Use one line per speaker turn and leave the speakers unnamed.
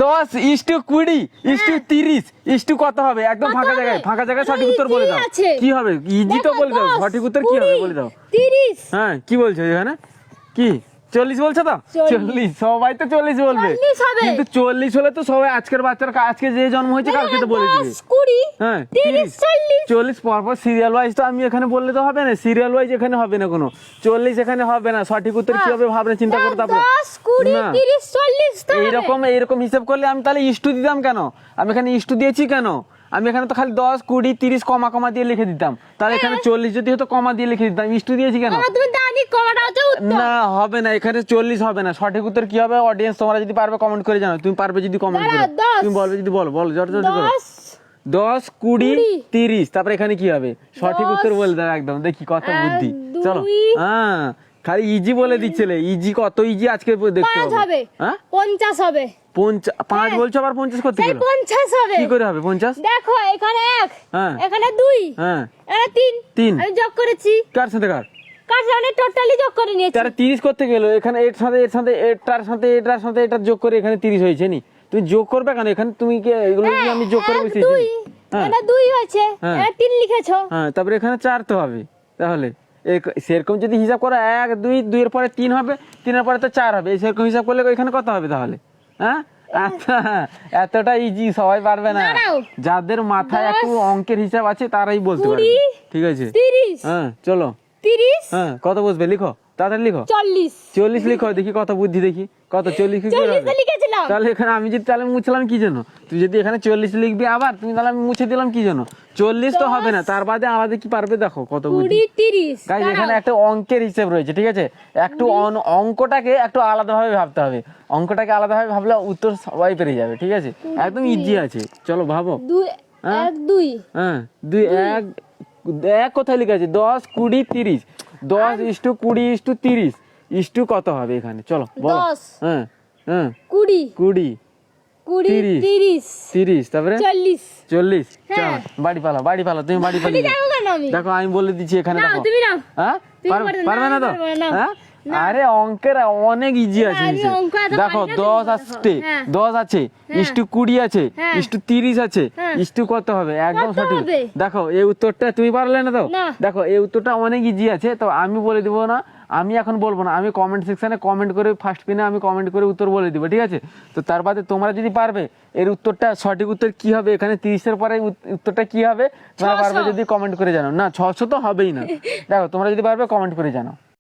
10:20:30 কত হবে? একদম ফাঁকা জায়গায় সঠিক উত্তর বলে দাও। কি হবে? ইজি তো বলে দাও, সঠিক উত্তর কি হবে বলে দাও।
30।
হ্যাঁ, কি বলছো এখানে? কি 40 বলছো তো? 40, সবাই তো 40 বলবে, কিন্তু 40 হলে তো সবাই আজকের বাচ্চার আজকে যে জন্ম হয়েছে কালকে তো বলে দিবে।
10, 20,
হ্যাঁ
30, 40।
40 পরপর সিরিয়াল ওয়াইজ তো আমি এখানে বললে তো হবে না, সিরিয়াল ওয়াইজ এখানে হবে না কোনো। 40 এখানে হবে না, সঠিক উত্তর কি হবে ভাবনা চিন্তা করে তারপর
10, 20,
না।
30, 40 তো হবে।
এইরকম হিসাব করলে আমি তাহলে ইস্টু দিতাম কেন? আমি এখানে ইস্টু দিয়েছি কেন? আমি এখানে তো খালি 10, 20, 30 কমা দিয়ে লিখে দিতাম। তাহলে এখানে 40 যদি হতো কমা দিয়ে লিখে দিতাম, ইস্টু দিয়েছি কেন?
তুমি দানি কমাটা হচ্ছে উত্তর।
না হবে না, এখানে 40 হবে না। সঠিক উত্তর কি হবে? অডিয়েন্স তোমরা যদি পারবে কমেন্ট করে জানাও। তুমি পারবে যদি কমেন্ট করো,
10,
তুমি বলবে যদি বলো জোর করো।
10,
10, 20, 30, তারপরে এখানে কি হবে? সঠিক উত্তর বলে দাও একদম, দেখি কত বুদ্ধি।
2,
চলো, হ্যাঁ খালি ইজি বলে দিচ্ছিলে। ইজি কত ইজি আজকে দেখতে
5 হবে।
হবে। হ্যাঁ
50 হবে।
5 বলছো আবার 50 করতে
সেই
গেল?
50 হবে।
কি করে হবে 50?
দেখো এখানে 1,
হ্যাঁ
এখানে 2,
হ্যাঁ
এখানে 3।
3
আমি যোগ করেছি।
কার সাথে কার?
কার সাথে টোটালি যোগ করে নিয়েছি।
তারা 30 করতে গেল, এখানে এটার সাথে এটার যোগ করে এখানে 30 হয়েছে নি। তুমি যোগ করবে কেন এখানে? তুমি কি এগুলো কি আমি যোগ করে বসিয়েছি?
2,
হ্যাঁ
এটা 2 হয়েছে,
হ্যাঁ।
এটা 3 লিখেছো।
হ্যাঁ, তারপরে এখানে 4 তো হবে। তাহলে সেরকম যদি হিসাব করো 1, 2, 2 এর পরে 3 হবে, 3 এর পরে তো 4 হবে। সেরকম হিসাব করলে এখানে কত হবে তাহলে? হ্যাঁ আচ্ছা, এতটা ইজি সবাই পারবে না।
দাঁড়াও।
যাদের মাথায়
10,
একটু অঙ্কের হিসাব আছে তারাই বলতে পারবে।
20,
ঠিক আছে,
30,
হ্যাঁ চলো।
30,
হ্যাঁ কত বসবে লিখো, তাড়াতাড়ি লিখো।
40।
40 লিখো, দেখি কত বুদ্ধি, দেখি কত 40 কি করে
40
হবে?
তো লিখেছিলাম।
তাহলে এখানে আমি যদি তাহলে মুছলাম কি জন্য? তুই যদি এখানে 40 লিখবি আবার, তুমি তাহলে আমি মুছে দিলাম কি জন্য? 40 তো হবে না, তার বাদে আমাদের কি পারবে দেখো কত বুদ্ধি।
20, 30।
গাইস এখানে একটা অঙ্কের হিসাব রয়েছে, ঠিক আছে? একটু অঙ্কটাকে একটু আলাদাভাবে ভাবতে হবে। অঙ্কটাকে আলাদাভাবে ভাবলে উত্তর সবাই পেরে যাবে, ঠিক আছে? একদম ইজি আছে, চলো ভাবো।
2,
হ্যাঁ?
1, 2।
হ্যাঁ 2, 1 কোথায় লিখা আছে? 10, 20, 30। 10:20:30 ইস্টু কত হবে এখানে? চলো বলো।
10,
হ্যাঁ হ্যাঁ
20,
20,
20, 30,
30, তারপরে
40।
40।
হ্যাঁ।
চলো বাড়ি পালাও, তুমি বাড়ি পালিয়ে যাও।
যাবো কেন আমি?
দেখো আমি বলে দিচ্ছি এখানে
নাও,
দেখো।
তুমি নাও।
হ্যাঁ
তুমি
পারবে না তো?
পারবো না, নাও।
হ্যাঁ আরে অঙ্কের অনেক ইজি আছে
আমি
নিচে।
অঙ্ক এত
দেখো
পারি না,
10
তুমি
আসছে,
হ্যাঁ।
10 আছে, ইস্টু 20 আছে,
হ্যাঁ।
ইস্টু 30 আছে,
হ্যাঁ।
ইস্টু কত হবে? একদম
কত
সঠিক।
হবে?
দেখো এই উত্তরটা তুমি পারলে না তো?
না।
দেখো এই উত্তরটা অনেক ইজি আছে, তো আমি বলে দিব না, আমি এখন বলবো না, আমি কমেন্ট সেকশনে কমেন্ট করে ফার্স্ট পিনে আমি কমেন্ট করে উত্তর বলে দিব, ঠিক আছে? তো তার বাদে তোমরা যদি পারবে এর উত্তরটা সঠিক উত্তর কি হবে, এখানে 30 এর পরে উত্তরটা কি হবে তোমরা পারবে
600
যদি কমেন্ট করে জানাও। না 600 তো হবেই না। দেখো তোমরা যদি পারবে কমেন্ট করে জানাও।